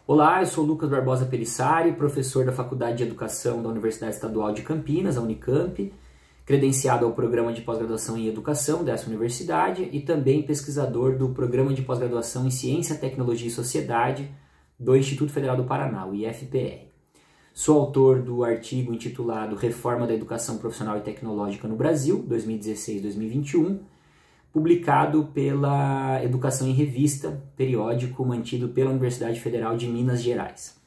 Olá, eu sou Lucas Barbosa Pelissari, professor da Faculdade de Educação da Universidade Estadual de Campinas, a Unicamp, credenciado ao Programa de Pós-Graduação em Educação dessa universidade e também pesquisador do Programa de Pós-Graduação em Ciência, Tecnologia e Sociedade do Instituto Federal do Paraná, o IFPR. Sou autor do artigo intitulado Reforma da Educação Profissional e Tecnológica no Brasil, 2016-2021, publicado pela Educação em Revista, periódico mantido pela Universidade Federal de Minas Gerais.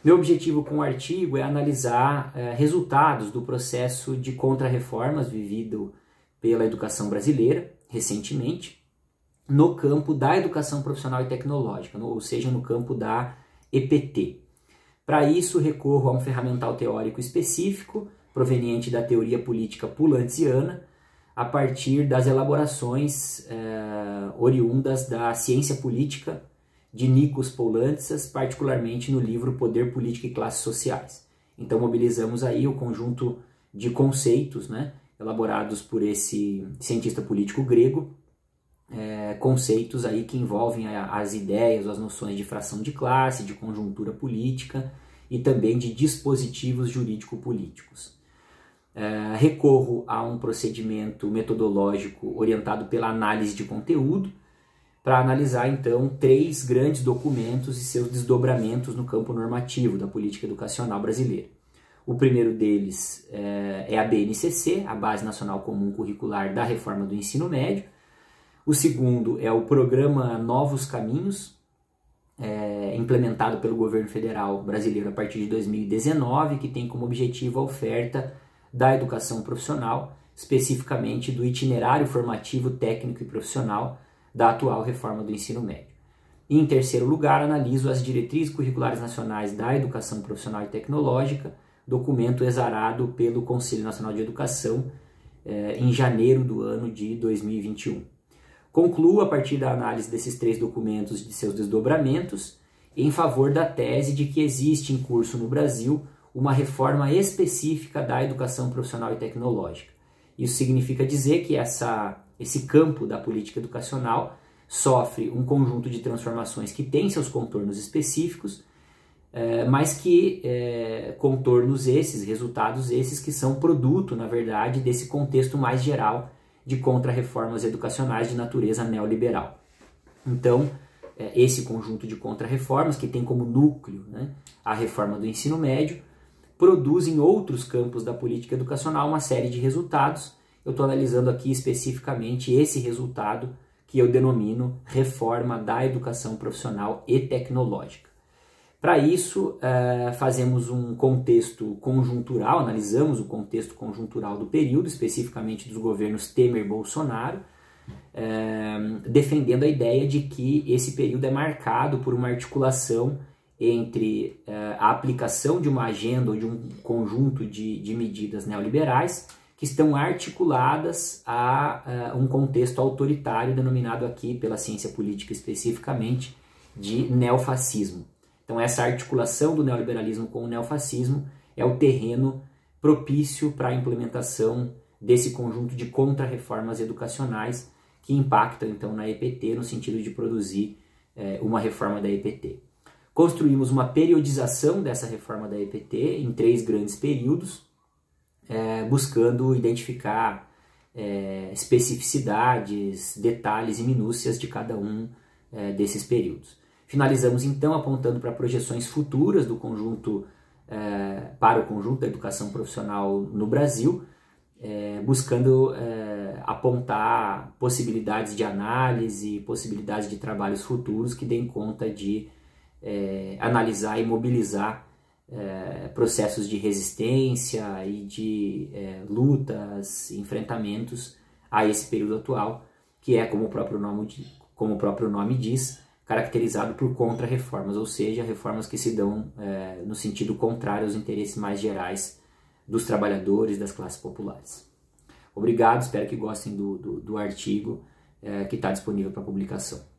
Meu objetivo com o artigo é analisar resultados do processo de contrarreformas vivido pela educação brasileira recentemente no campo da educação profissional e tecnológica, ou seja, no campo da EPT. Para isso, recorro a um ferramental teórico específico, proveniente da teoria política poulanziana, a partir das elaborações oriundas da ciência política de Nikos Poulantzas, particularmente no livro Poder, Política e Classes Sociais. Então mobilizamos aí o conjunto de conceitos, elaborados por esse cientista político grego, conceitos aí que envolvem as ideias, as noções de fração de classe, de conjuntura política e também de dispositivos jurídico-políticos. Recorro a um procedimento metodológico orientado pela análise de conteúdo para analisar então 3 grandes documentos e seus desdobramentos no campo normativo da política educacional brasileira. O primeiro deles é a BNCC, a Base Nacional Comum Curricular da Reforma do Ensino Médio. O segundo é o Programa Novos Caminhos, implementado pelo governo federal brasileiro a partir de 2019, que tem como objetivo a oferta da educação profissional, especificamente do itinerário formativo técnico e profissional da atual reforma do ensino médio. E, em terceiro lugar, analiso as diretrizes curriculares nacionais da educação profissional e tecnológica, documento exarado pelo Conselho Nacional de Educação em janeiro do ano de 2021. Concluo, a partir da análise desses 3 documentos e de seus desdobramentos, em favor da tese de que existe em curso no Brasil uma reforma específica da educação profissional e tecnológica. Isso significa dizer que esse campo da política educacional sofre um conjunto de transformações que tem seus contornos específicos, mas que contornos esses, resultados esses que são produto, na verdade, desse contexto mais geral de contrarreformas educacionais de natureza neoliberal. Então, esse conjunto de contrarreformas, que tem como núcleo a reforma do ensino médio, produz em outros campos da política educacional uma série de resultados. Eu estou analisando aqui especificamente esse resultado que eu denomino reforma da educação profissional e tecnológica. Para isso, fazemos um contexto conjuntural, analisamos o contexto conjuntural do período, especificamente dos governos Temer e Bolsonaro, defendendo a ideia de que esse período é marcado por uma articulação entre a aplicação de uma agenda ou de um conjunto de medidas neoliberais que estão articuladas a um contexto autoritário denominado aqui pela ciência política especificamente de neofascismo. Então essa articulação do neoliberalismo com o neofascismo é o terreno propício para a implementação desse conjunto de contrarreformas educacionais que impactam então na EPT no sentido de produzir uma reforma da EPT. Construímos uma periodização dessa reforma da EPT em 3 grandes períodos, buscando identificar especificidades, detalhes e minúcias de cada um desses períodos. Finalizamos então apontando para projeções futuras do conjunto, para o conjunto da educação profissional no Brasil, buscando apontar possibilidades de análise, possibilidades de trabalhos futuros que deem conta de analisar e mobilizar processos de resistência e de lutas, enfrentamentos a esse período atual, que é, como o próprio nome diz, caracterizado por contrarreformas, ou seja, reformas que se dão no sentido contrário aos interesses mais gerais dos trabalhadores, das classes populares. Obrigado, espero que gostem do artigo que está disponível para publicação.